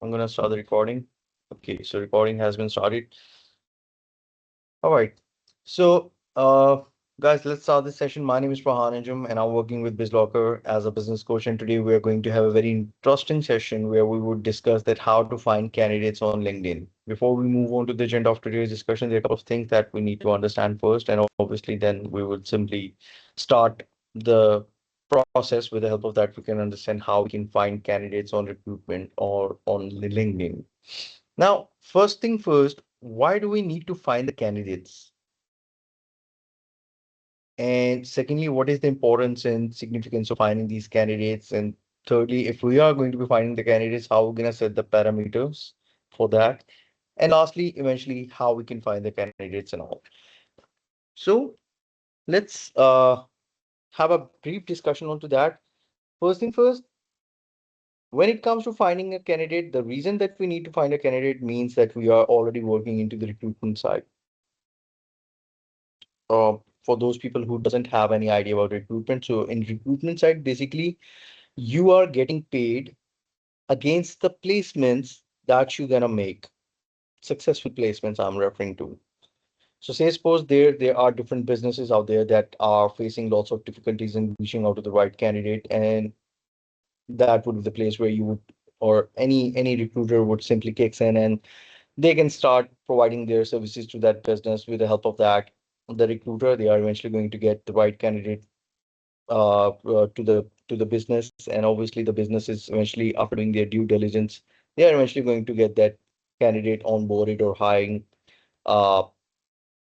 I'm gonna start the recording. Okay, so recording has been started. All right. So, guys, let's start this session. My name is Prahan Anjum, and I'm working with Bizlockr as a business coach. And today we are going to have a very interesting session where we would discuss that how to find candidates on LinkedIn. Before we move on to the agenda of today's discussion, there are a couple of things that we need to understand first, and obviously then we would simply start the process. With the help of that, we can understand how we can find candidates on recruitment or on LinkedIn. Now, first thing first, why do we need to find the candidates? And secondly, what is the importance and significance of finding these candidates? And thirdly, if we are going to be finding the candidates, how we're going to set the parameters for that? And lastly, eventually, how we can find the candidates and all. So let's have a brief discussion onto that. First thing first, when it comes to finding a candidate, the reason that we need to find a candidate means that we are already working into the recruitment side. For those people who doesn't have any idea about recruitment, so in recruitment side, basically you are getting paid against the placements that you're gonna make. Successful placements I'm referring to. So say suppose there are different businesses out there that are facing lots of difficulties in reaching out to the right candidate, and that would be the place where you would or any recruiter would simply kicks in and they can start providing their services to that business. With the help of that, the recruiter, they are eventually going to get the right candidate to the business, and obviously the business is eventually, after doing their due diligence, they are eventually going to get that candidate onboarded or hiring. uh,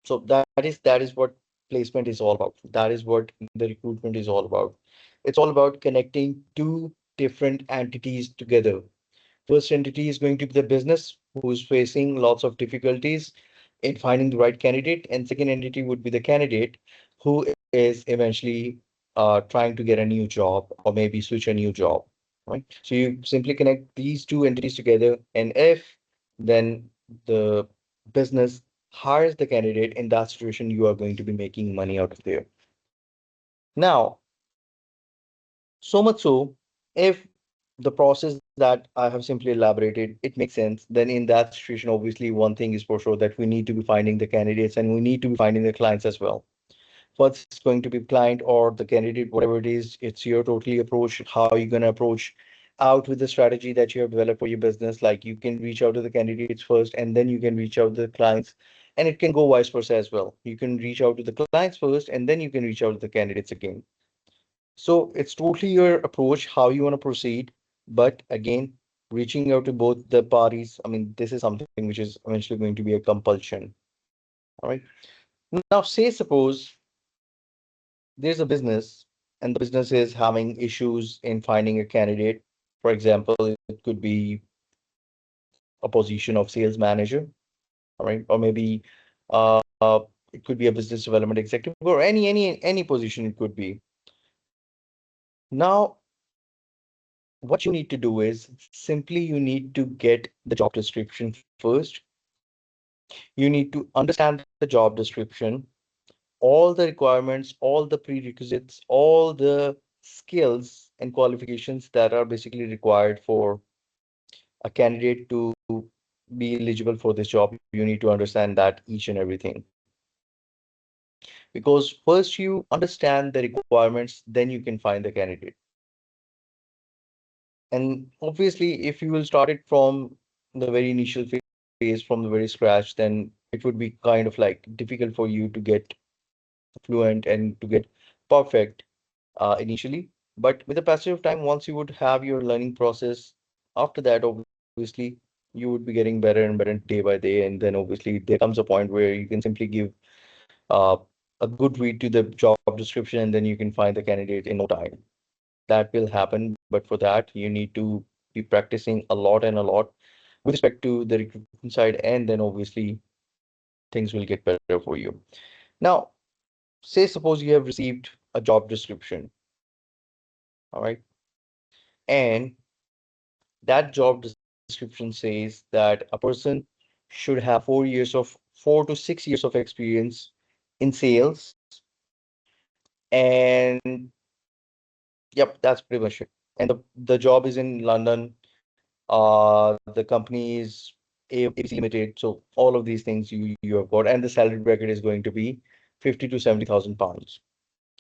so that is what placement is all about. That is what the recruitment is all about. It's all about connecting two different entities together. First entity is going to be the business who is facing lots of difficulties in finding the right candidate, and second entity would be the candidate who is eventually trying to get a new job or maybe switch a new job. Right? So you simply connect these two entities together, and if then the business hires the candidate, in that situation, you are going to be making money out of there. Now, so much so, if the process that I have simply elaborated, it makes sense, then in that situation, obviously, one thing is for sure that we need to be finding the candidates and we need to be finding the clients as well. What's going to be client or the candidate, whatever it is, it's your totally approach, how you're going to approach out with the strategy that you have developed for your business. Like you can reach out to the candidates first and then you can reach out to the clients, and it can go vice versa as well. You can reach out to the clients first and then you can reach out to the candidates again. So it's totally your approach, how you want to proceed. But again, reaching out to both the parties, I mean, this is something which is eventually going to be a compulsion. All right. Now, say suppose there's a business and the business is having issues in finding a candidate. For example, it could be a position of sales manager, all right, or maybe uh, it could be a business development executive or any position it could be. Now, what you need to do is simply you need to get the job description first. You need to understand the job description, all the requirements, all the prerequisites, all the skills and qualifications that are basically required for a candidate to be eligible for this job. You need to understand that each and everything. Because first you understand the requirements, then you can find the candidate. And obviously, if you will start it from the very initial phase, from the very scratch, then it would be kind of like difficult for you to get fluent and to get perfect initially. But with the passage of time, once you would have your learning process, after that, obviously, you would be getting better and better day by day. And then obviously there comes a point where you can simply give uh, a good read to the job description and then you can find the candidate in no time. That will happen, but for that, you need to be practicing a lot and a lot with respect to the recruitment side, and then obviously things will get better for you. Now, say suppose you have received a job description, all right, and that job description says that a person should have 4 to 6 years of experience in sales, and yep, that's pretty much it. And the job is in London. The company is ABC Limited. So all of these things you have got, and the salary bracket is going to be 50 to 70,000 pounds.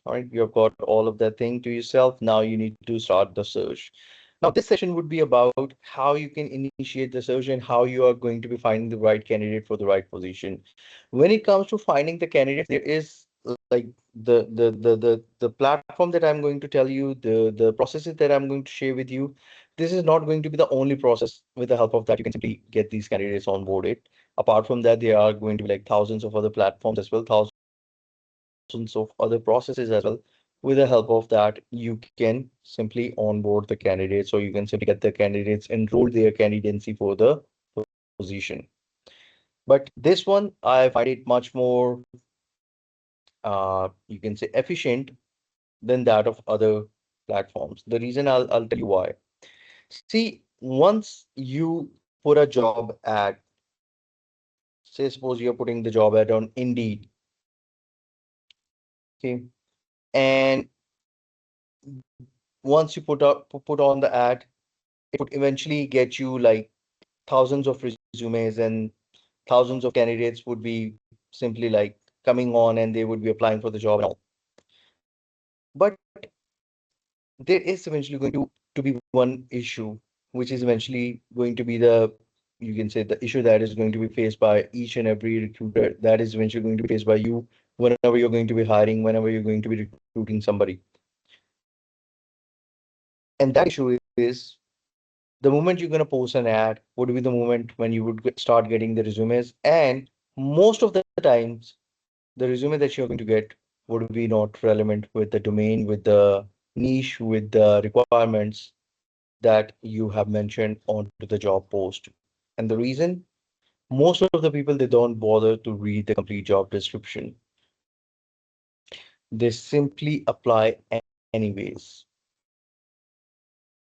All right, you have got all of that thing to yourself. Now you need to start the search. Now, this session would be about how you can initiate the search and how you are going to be finding the right candidate for the right position. When it comes to finding the candidates, there is like the platform that I'm going to tell you, the processes that I'm going to share with you. This is not going to be the only process. With the help of that, you can simply get these candidates onboarded. Apart from that, there are going to be like thousands of other platforms as well, thousands of other processes as well. With the help of that, you can simply onboard the candidates, or you can simply get the candidates enrolled their candidacy for the position. But this one, I find it much more, you can say, efficient than that of other platforms. The reason I'll tell you why. See, once you put a job ad, say suppose you're putting the job ad on Indeed, okay, and once you put on the ad, it would eventually get you like thousands of resumes, and thousands of candidates would be simply like coming on and they would be applying for the job and all. But there is eventually going to be one issue, which is eventually going to be the, you can say, the issue that is going to be faced by each and every recruiter, that is eventually going to be faced by you whenever you're going to be hiring, whenever you're going to be recruiting somebody. And that issue is, the moment you're going to post an ad would be the moment when you would start getting the resumes, and most of the times the resume that you're going to get would be not relevant with the domain, with the niche, with the requirements that you have mentioned onto the job post. And the reason, most of the people, they don't bother to read the complete job description. They simply apply anyways.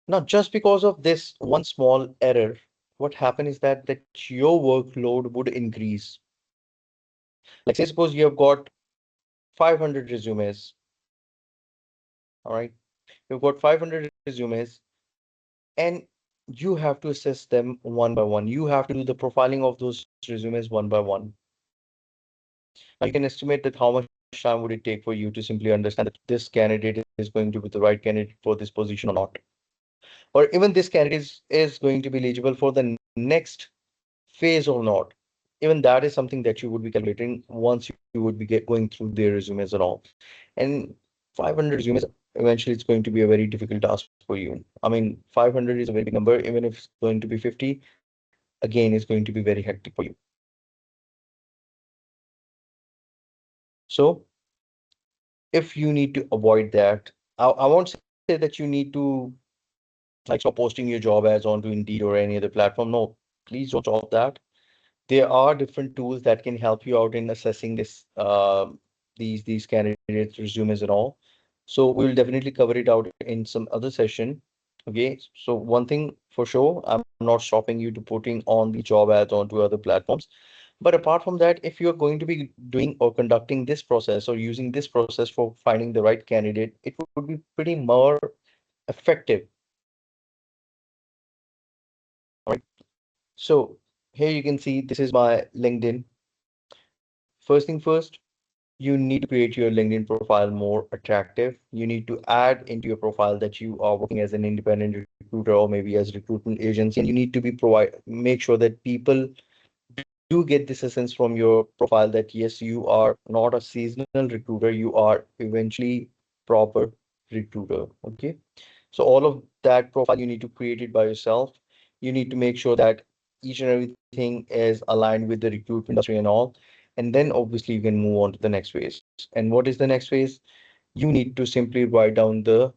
Now, just because of this one small error, what happened is that your workload would increase. Like say suppose you have got 500 resumes, all right? You've got 500 resumes, and you have to assess them one by one. You have to do the profiling of those resumes one by one. Now you can estimate that how much time would it take for you to simply understand that this candidate is going to be the right candidate for this position or not, or even this candidate is going to be eligible for the next phase or not. Even that is something that you would be calculating once you would be going through their resumes and all. And 500 resumes, eventually it's going to be a very difficult task for you. I mean, 500 is a very big number. Even if it's going to be 50, again, it's going to be very hectic for you. So if you need to avoid that, I won't say that you need to like stop posting your job ads onto Indeed or any other platform. No, please don't stop that. There are different tools that can help you out in assessing these candidates' resumes and all. So we'll definitely cover it out in some other session. Okay. So one thing for sure, I'm not stopping you to putting on the job ads onto other platforms. But apart from that, if you're going to be doing or conducting this process or using this process for finding the right candidate, it would be pretty more effective. All right. So here you can see this is my LinkedIn. First thing first, you need to create your LinkedIn profile more attractive. You need to add into your profile that you are working as an independent recruiter or maybe as recruitment agency, and you need to be provide make sure that people do get this essence from your profile that yes, you are not a seasonal recruiter, you are eventually proper recruiter. Okay. So all of that profile you need to create it by yourself. You need to make sure that each and everything is aligned with the recruitment industry and all. And then obviously you can move on to the next phase. And what is the next phase? You need to simply write down the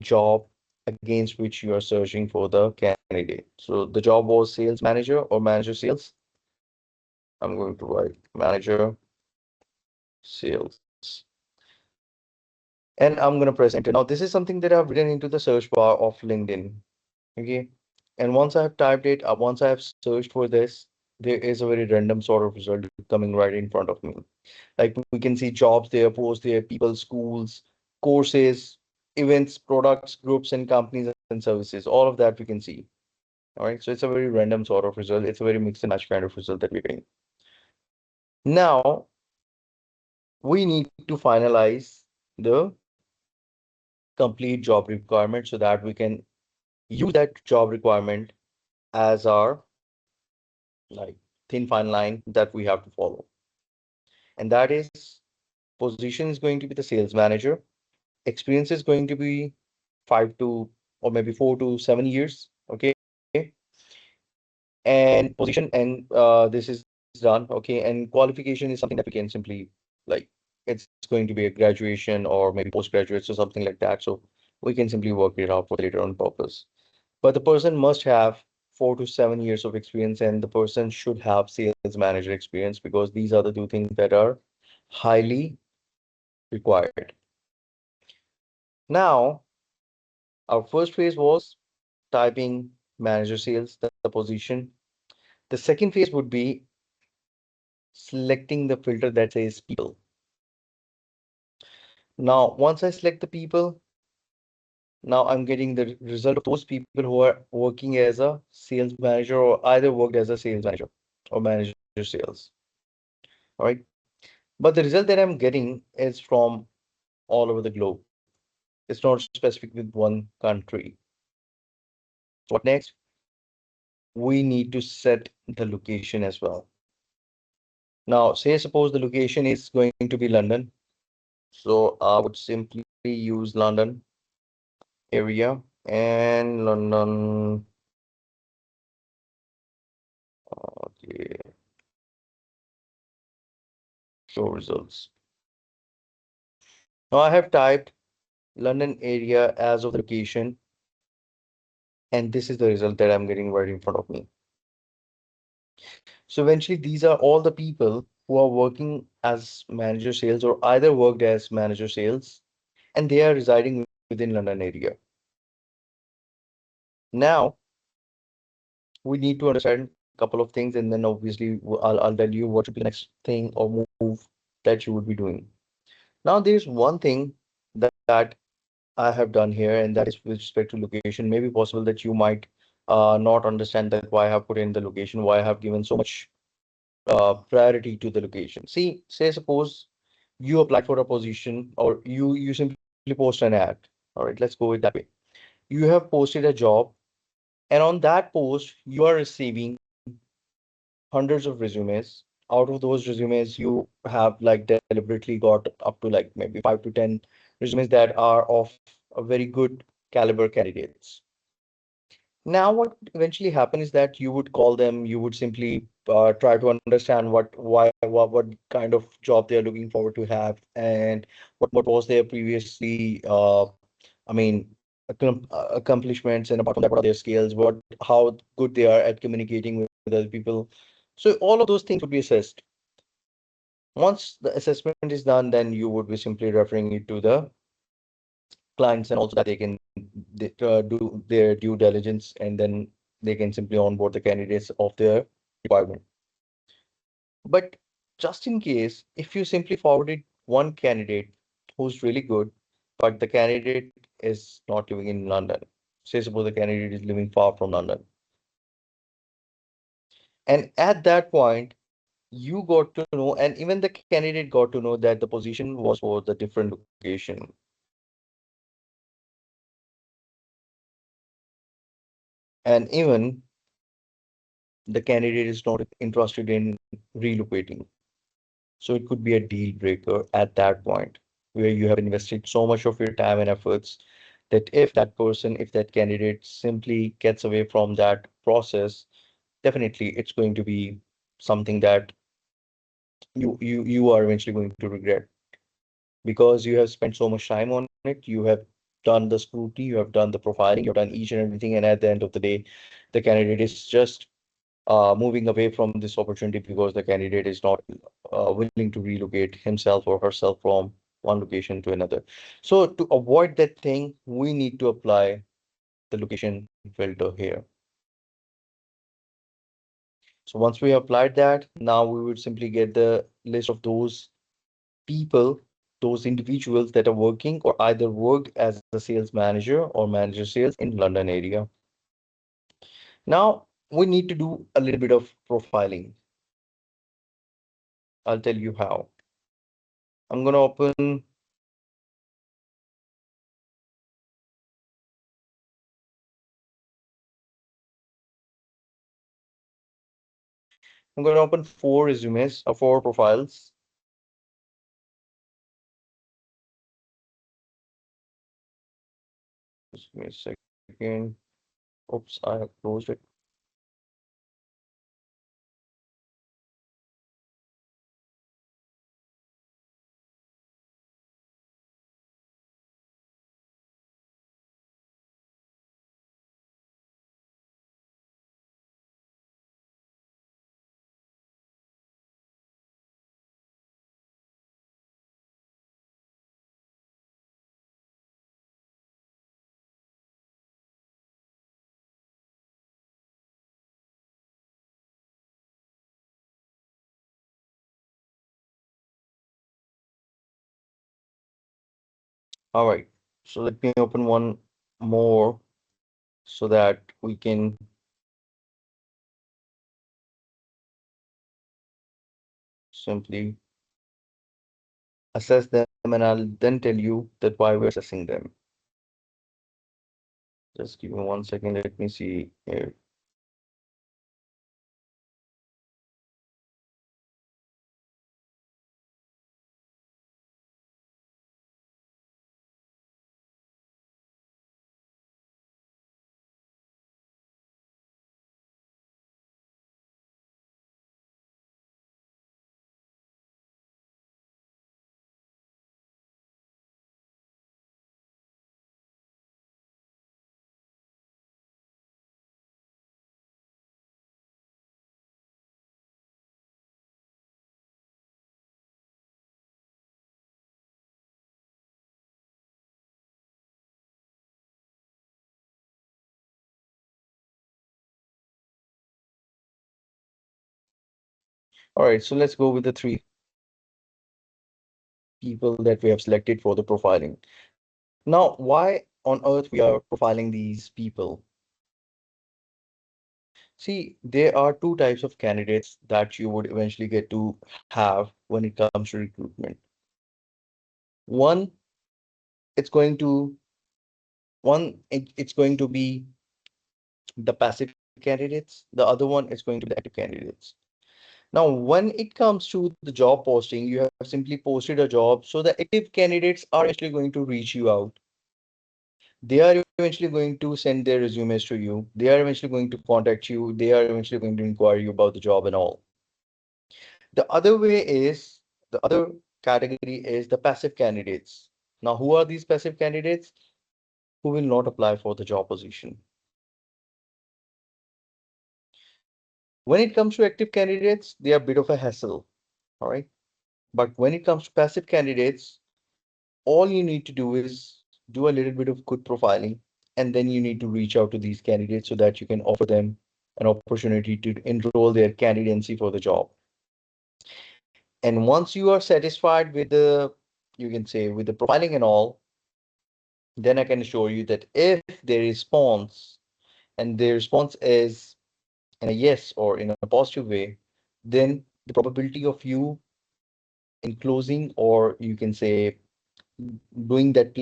job against which you are searching for the candidate. So the job was sales manager or manager sales. I'm going to write manager sales. And I'm going to press enter. Now, this is something that I've written into the search bar of LinkedIn. Okay. And once I have typed it, once I have searched for this, there is a very random sort of result coming right in front of me. Like we can see jobs there, posts there, people, schools, courses, events, products, groups, and companies and services. All of that we can see. All right. So it's a very random sort of result. It's a very mix and match kind of result that we're getting. Now we need to finalize the complete job requirement so that we can use that job requirement as our like thin fine line that we have to follow. And that is position is going to be the sales manager. Experience is going to be 5 to or maybe 4 to 7 years. Okay. And position and this is done. Okay. And qualification is something that we can simply like it's going to be a graduation or maybe postgraduates or something like that. So we can simply work it out for the later on purpose. But the person must have 4 to 7 years of experience, and the person should have sales manager experience because these are the two things that are highly required. Now, our first phase was typing manager sales, the position. The second phase would be selecting the filter that says people. Now, once I select the people, now I'm getting the result of those people who are working as a sales manager or either worked as a sales manager or manager sales. All right. But the result that I'm getting is from all over the globe. It's not specific with one country. So what next? We need to set the location as well. Now, say suppose the location is going to be London. So I would simply use London area and London. Okay, show results. Now I have typed London area as of the location, and this is the result that I'm getting right in front of me. So eventually, these are all the people who are working as manager sales or either worked as manager sales, and they are residing within London area. Now, we need to understand a couple of things, and then obviously I'll tell you what should be the next thing or move that you would be doing. Now, there's one thing that I have done here, and that is with respect to location. Maybe possible that you might not understand that why I have put in the location, why I have given so much priority to the location. See, say suppose you applied for a position or you simply post an ad. All right, let's go with that way. You have posted a job, and on that post, you are receiving hundreds of resumes. Out of those resumes, you have like deliberately got up to like maybe 5 to 10 resumes that are of a very good caliber candidates. Now, what eventually happen is that you would call them, you would simply try to understand what kind of job they are looking forward to have, and what was their previously, I mean, accomplishments, and apart from that, what are their skills, how good they are at communicating with other people. So all of those things would be assessed. Once the assessment is done, then you would be simply referring it to the clients, and also that they can do their due diligence, and then they can simply onboard the candidates of their requirement. But just in case, if you simply forwarded one candidate who's really good, but the candidate is not living in London, say suppose the candidate is living far from London, and at that point, you got to know, and even the candidate got to know that the position was for the different location. And even the candidate is not interested in relocating. So it could be a deal breaker at that point where you have invested so much of your time and efforts that if that person, if that candidate simply gets away from that process, definitely it's going to be something that you are eventually going to regret because you have spent so much time on it. You have done the scrutiny, you have done the profiling, you've done each and everything, and at the end of the day, the candidate is just moving away from this opportunity because the candidate is not willing to relocate himself or herself from one location to another. So to avoid that thing, we need to apply the location filter here. So once we applied that, now we would simply get the list of those people, those individuals that are working or either worked as a sales manager or manager sales in London area. Now we need to do a little bit of profiling. I'll tell you how. I'm going to open, I'm going to open four resumes or four profiles. Just give me a second. Oops, I have closed it. All right. So let me open one more so that we can simply assess them, and I'll then tell you that why we're assessing them. Just give me 1 second. Let me see here. All right, so let's go with the three people that we have selected for the profiling. Now, why on earth we are profiling these people? See, there are two types of candidates that you would eventually get to have when it comes to recruitment. One, it's going to it's going to be the passive candidates. The other one is going to be the active candidates. Now, when it comes to the job posting, you have simply posted a job, so the active candidates are actually going to reach you out. They are eventually going to send their resumes to you. They are eventually going to contact you. They are eventually going to inquire you about the job and all. The other way is the other category is the passive candidates. Now, who are these passive candidates? Who will not apply for the job position. When it comes to active candidates, they are a bit of a hassle. All right. But when it comes to passive candidates, all you need to do is do a little bit of good profiling, and then you need to reach out to these candidates so that you can offer them an opportunity to enroll their candidacy for the job. And once you are satisfied with the, you can say, with the profiling and all, then I can assure you that if their response and their response is in a yes or in a positive way, then the probability of you in closing, or you can say doing that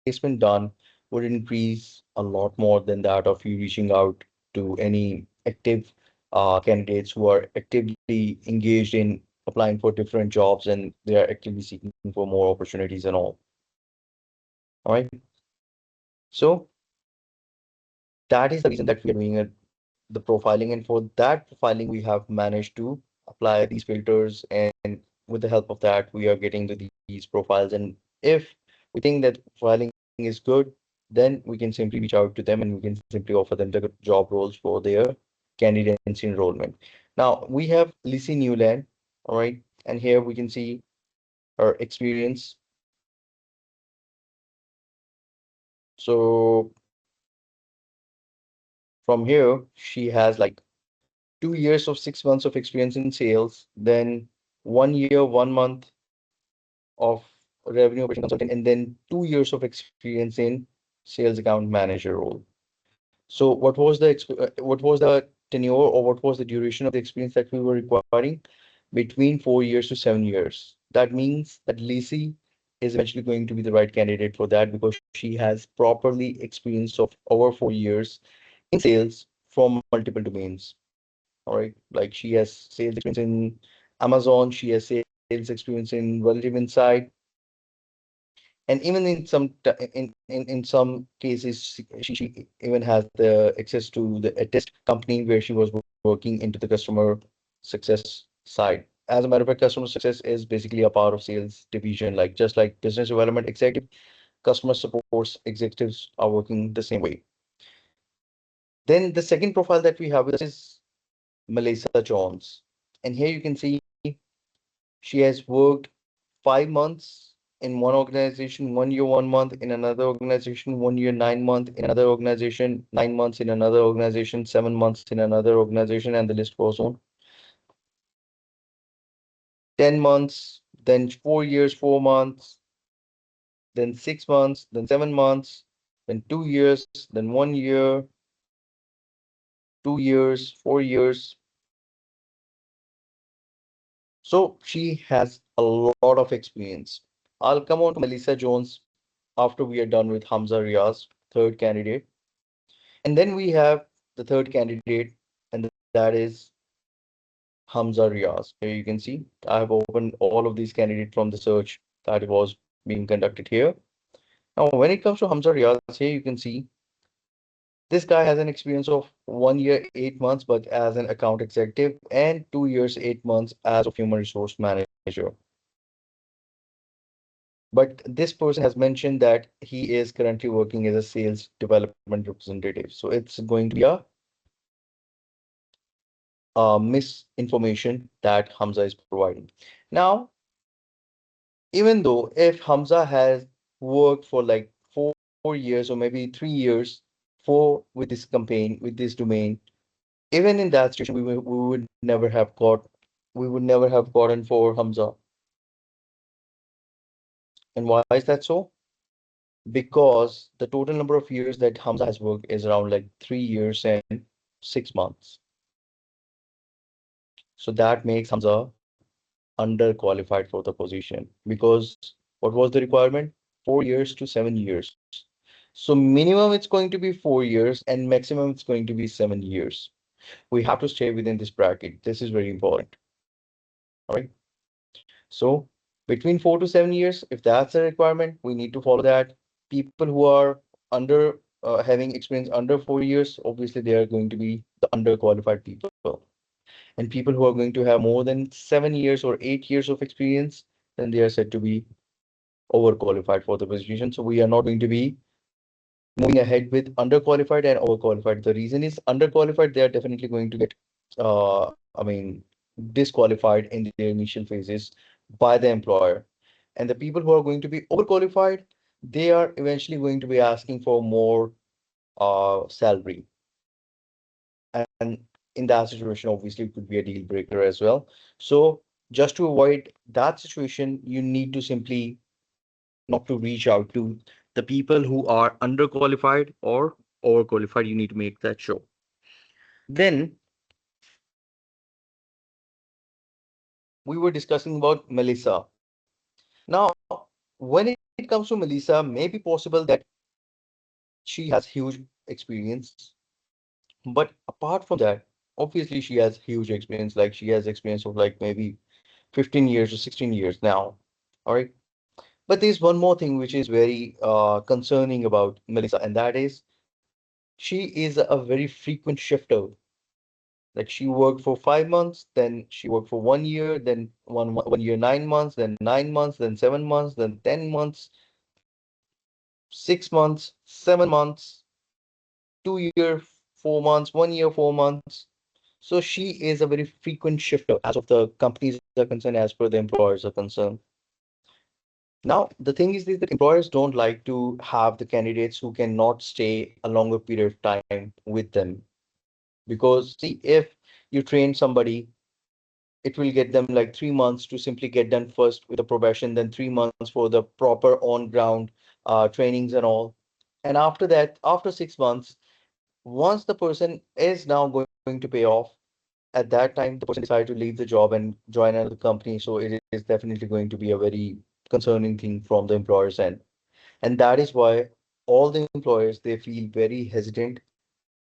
placement done, would increase a lot more than that of you reaching out to any active candidates who are actively engaged in applying for different jobs, and they are actively seeking for more opportunities and all. All right. So that is the reason that we are doing the profiling. And for that profiling, we have managed to apply these filters. And with the help of that, we are getting to these profiles. And if we think that profiling is good, then we can simply reach out to them and we can simply offer them the job roles for their candidacy enrollment. Now, we have Lizzie Newland. All right. And here we can see her experience. So from here, she has like 2 years of 6 months of experience in sales, then 1 year, 1 month of revenue operation consultant, and then 2 years of experience in sales account manager role. So what was the tenure or what was the duration of the experience that we were requiring? Between 4 years to 7 years. That means that Lacey is eventually going to be the right candidate for that because she has properly experience of over 4 years in sales from multiple domains. All right, like she has sales experience in Amazon, she has sales experience in Relative Insight, and even in in some cases she even has the access to the a test company where she was working into the customer success side. As a matter of fact, customer success is basically a part of sales division, like just like business development executive, customer support executives are working the same way. Then the second profile that we have with us is Melissa Jones, and here you can see she has worked 5 months in one organization, 1 year, 1 month in another organization, 1 year, 9 months in another organization, 9 months in another organization, 7 months in another organization, and the list goes on. 10 months, then 4 years, 4 months, then 6 months, then 7 months, then 2 years, then 1 year, 2 years, 4 years. So she has a lot of experience. I'll come on to Melissa Jones after we are done with Hamza Riaz, third candidate. And then we have the third candidate, and that is Hamza Riaz. Here you can see I have opened all of these candidates from the search that was being conducted here. Now, when it comes to Hamza Riaz, here you can see this guy has an experience of 1 year, 8 months, but as an account executive, and 2 years, 8 months as of human resource manager. But this person has mentioned that he is currently working as a sales development representative. So it's going to be a misinformation that Hamza is providing. Now, even though if Hamza has worked for like 4 years or maybe 3 years with this campaign, with this domain, even in that situation, we would never have gotten for Hamza. And why is that so? Because the total number of years that Hamza has worked is around like 3 years and 6 months. So that makes Hamza underqualified for the position because what was the requirement? 4 years to 7 years. So minimum it's going to be 4 years and maximum it's going to be 7 years. We have to stay within this bracket. This is very important. All right. So between 4 to 7 years, if that's a requirement, we need to follow that. People who are under having experience under 4 years, obviously they are going to be the underqualified people. And people who are going to have more than 7 years or 8 years of experience, then they are said to be overqualified for the position. So we are not going to be moving ahead with underqualified and overqualified. The reason is underqualified, they are definitely going to get, I mean, disqualified in their initial phases by the employer. And the people who are going to be overqualified, they are eventually going to be asking for more salary. And in that situation, obviously, it could be a deal breaker as well. So just to avoid that situation, you need to simply not to reach out to the people who are underqualified or overqualified. You need to make that show. Then we were discussing about Melissa. Now, when it comes to Melissa, may be possible that she has huge experience, but apart from that, obviously she has huge experience. Like she has experience of like maybe 15 years or 16 years now. All right. But there's one more thing which is very concerning about Melissa, and that is she is a very frequent shifter. Like she worked for 5 months, then she worked for 1 year, then 1 year, 9 months, then 9 months, then 7 months, then 10 months, 6 months, 7 months, 2 year, 4 months, 1 year, 4 months. So she is a very frequent shifter as of the companies are concerned, as per the employers are concerned. Now, the thing is this, that employers don't like to have the candidates who cannot stay a longer period of time with them. Because see, if you train somebody, it will get them like 3 months to simply get done first with the probation, then 3 months for the proper on ground trainings and all. And after that, after 6 months, once the person is now going to pay off, at that time the person decides to leave the job and join another company. So it is definitely going to be a very concerning thing from the employer's end. And that is why all the employers they feel very hesitant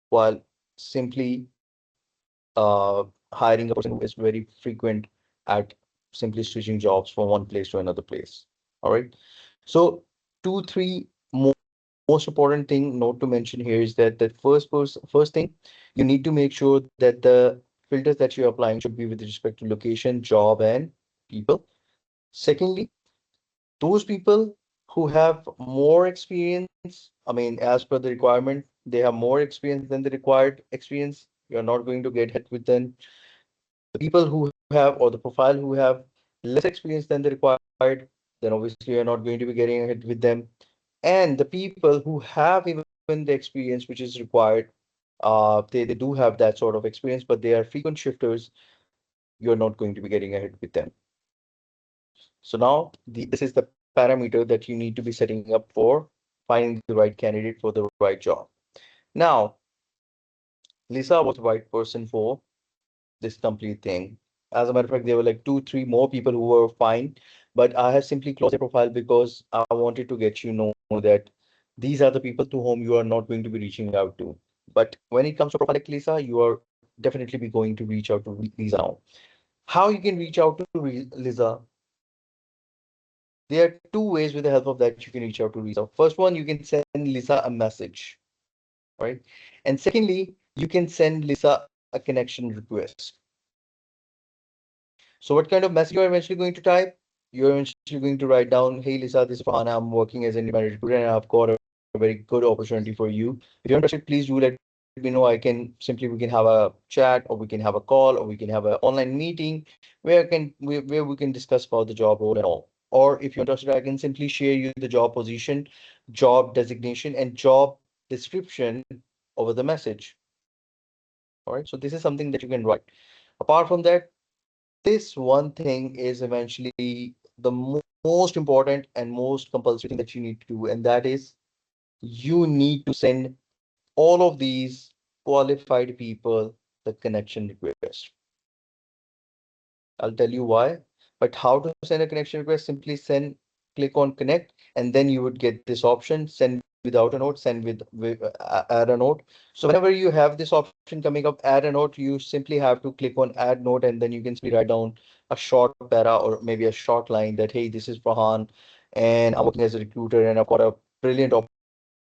while simply hiring a person who is very frequent at simply switching jobs from one place to another place. All right. So two, three most important thing note to mention here is that first thing you need to make sure that the filters that you're applying should be with respect to location, job, and people. Secondly, those people who have more experience, I mean, as per the requirement, they have more experience than the required experience. You're not going to get hit with them. The people who have, or the profile who have less experience than the required, then obviously you're not going to be getting ahead with them. And the people who have even the experience which is required, they do have that sort of experience, but they are frequent shifters, you're not going to be getting ahead with them. So now this is the parameter that you need to be setting up for finding the right candidate for the right job. Now, Lisa was the right person for this complete thing. As a matter of fact, there were like two, three more people who were fine, but I have simply closed their profile because I wanted to get you know that these are the people to whom you are not going to be reaching out to. But when it comes to a profile like Lisa, you are definitely be going to reach out to Lisa now. How you can reach out to Lisa? There are two ways with the help of that you can reach out to Lisa. First one, you can send Lisa a message, right? And secondly, you can send Lisa a connection request. So what kind of message you're eventually going to type? You're eventually going to write down, hey Lisa, this is Farhan. I'm working as an independent recruiter and I've got a very good opportunity for you. If you're interested, please do let me know. I can simply we can have a chat or we can have a call or we can have an online meeting where we can discuss about the job role and all. Or if you're interested, I can simply share you the job position, job designation, and job description over the message. All right. So this is something that you can write. Apart from that, this one thing is eventually the most important and most compulsory thing that you need to do, and that is you need to send all of these qualified people the connection request. I'll tell you why. But how to send a connection request? Simply send, click on connect, and then you would get this option send without a note, send with add a note. So whenever you have this option coming up, add a note, you simply have to click on add note, and then you can simply write down a short para or maybe a short line that, hey, this is Farhan, and I'm working as a recruiter, and I've got a brilliant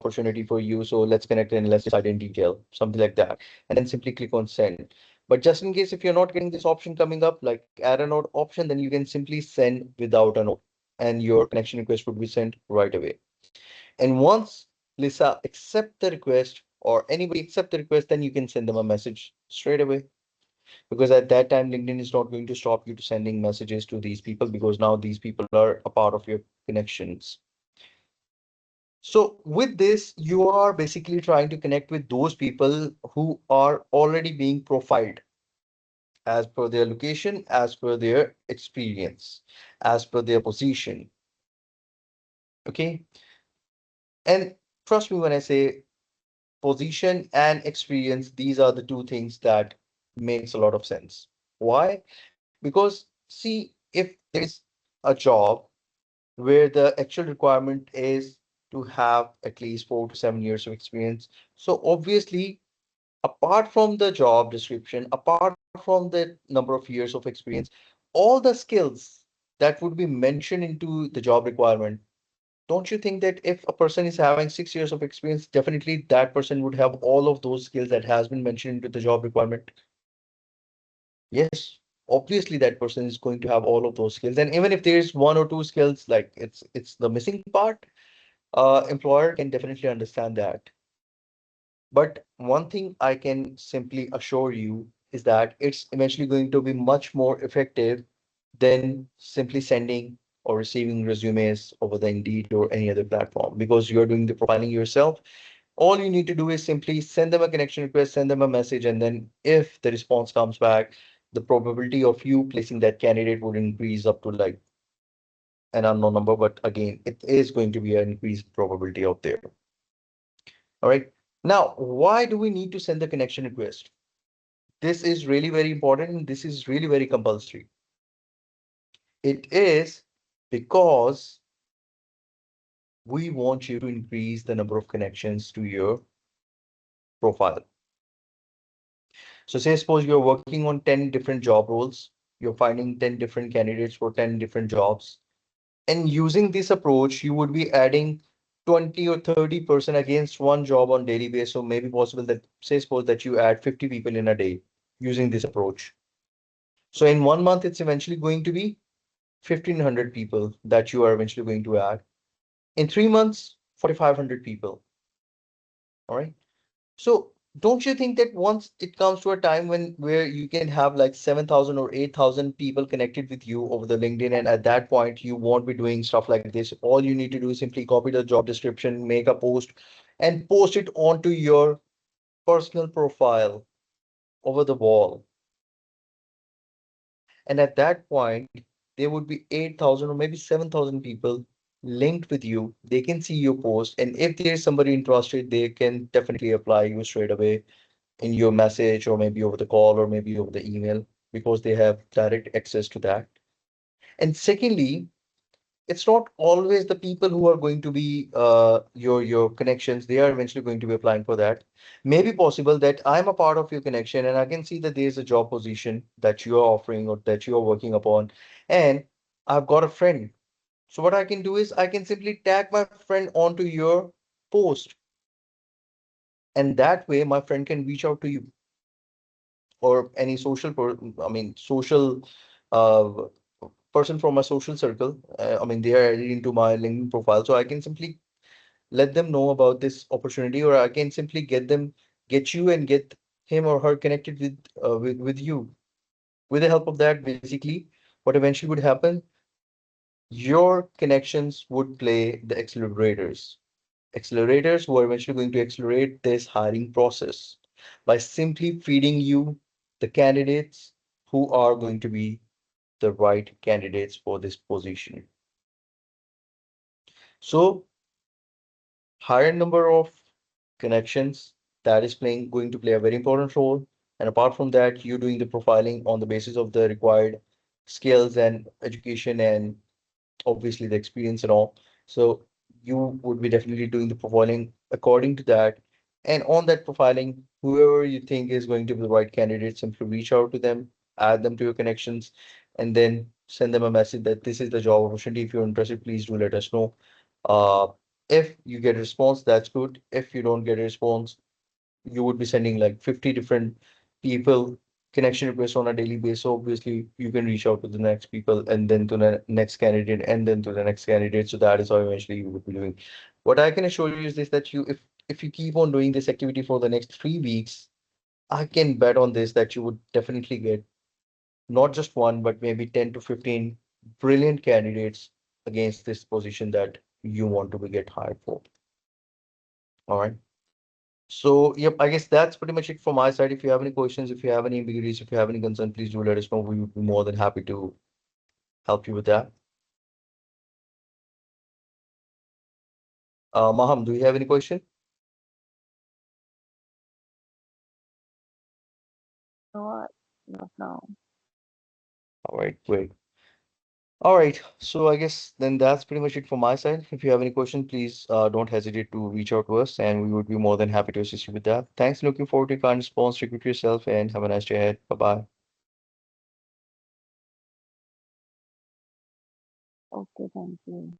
opportunity for you. So let's connect and let's decide in detail, something like that. And then simply click on send. But just in case if you're not getting this option coming up, like add a note option, then you can simply send without a note and your connection request would be sent right away. And once Lisa accept the request or anybody accept the request, then you can send them a message straight away. Because at that time, LinkedIn is not going to stop you to sending messages to these people because now these people are a part of your connections. So with this, you are basically trying to connect with those people who are already being profiled as per their location, as per their experience, as per their position. Okay. And trust me when I say position and experience, these are the two things that makes a lot of sense. Why? Because see, if there is a job where the actual requirement is to have at least 4 to 7 years of experience, so obviously apart from the job description, apart from the number of years of experience, all the skills that would be mentioned into the job requirement, don't you think that if a person is having 6 years of experience, definitely that person would have all of those skills that has been mentioned into the job requirement? Yes, obviously that person is going to have all of those skills. And even if there's one or two skills, like it's the missing part, employer can definitely understand that. But one thing I can simply assure you is that it's eventually going to be much more effective than simply sending or receiving resumes over the Indeed or any other platform because you're doing the profiling yourself. All you need to do is simply send them a connection request, send them a message, and then if the response comes back, the probability of you placing that candidate would increase up to like an unknown number. But again, it is going to be an increased probability out there. All right. Now, why do we need to send the connection request? This is really very important and this is really very compulsory. It is because we want you to increase the number of connections to your profile. So say suppose you're working on 10 different job roles, you're finding 10 different candidates for 10 different jobs. And using this approach, you would be adding 20 or 30% against one job on daily basis. So maybe possible that say suppose that you add 50 people in a day using this approach. So in 1 month, it's eventually going to be 1,500 people that you are eventually going to add. In 3 months, 4,500 people. All right. So don't you think that once it comes to a time when where you can have like 7,000 or 8,000 people connected with you over the LinkedIn, and at that point you won't be doing stuff like this. All you need to do is simply copy the job description, make a post, and post it onto your personal profile over the wall. And at that point, there would be 8,000 or maybe 7,000 people linked with you. They can see your post, and if there's somebody interested, they can definitely apply you straight away in your message or maybe over the call or maybe over the email because they have direct access to that. And secondly, it's not always the people who are going to be your connections. They are eventually going to be applying for that. Maybe possible that I'm a part of your connection and I can see that there's a job position that you are offering or that you are working upon, and I've got a friend. So what I can do is I can simply tag my friend onto your post, and that way my friend can reach out to you or any social uh, person from my social circle. I mean, they are added into my LinkedIn profile, so I can simply let them know about this opportunity, or I can simply get you and get him or her connected with you. With the help of that, basically, what eventually would happen, your connections would play the accelerators who are eventually going to accelerate this hiring process by simply feeding you the candidates who are going to be the right candidates for this position. So higher number of connections, that is playing going to play a very important role. And apart from that, you doing the profiling on the basis of the required skills and education and obviously the experience and all. So you would be definitely doing the profiling according to that. And on that profiling, whoever you think is going to be the right candidate, simply reach out to them, add them to your connections, and then send them a message that this is the job opportunity. If you're interested, please do let us know. Uh, if you get a response, that's good. If you don't get a response, you would be sending like 50 different people connection requests on a daily basis. So obviously, you can reach out to the next people and then to the next candidate and then to the next candidate. So that is how eventually you would be doing. What I can assure you is this that if you keep on doing this activity for the next 3 weeks, I can bet on this that you would definitely get not just one, but maybe 10 to 15 brilliant candidates against this position that you want to be get hired for. All right. So, yep, I guess that's pretty much it from my side. If you have any questions, if you have any ambiguities, if you have any concern, please do let us know. We would be more than happy to help you with that. Maham, do you have any question? No, not now. All right, great. All right, so I guess then that's pretty much it from my side. If you have any question, please don't hesitate to reach out to us, and we would be more than happy to assist you with that. Thanks, looking forward to your kind response. Take care of yourself, and have a nice day ahead. Bye bye. Okay, thank you.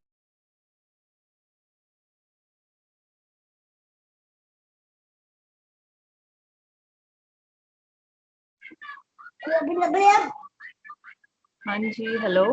हाँ जी hello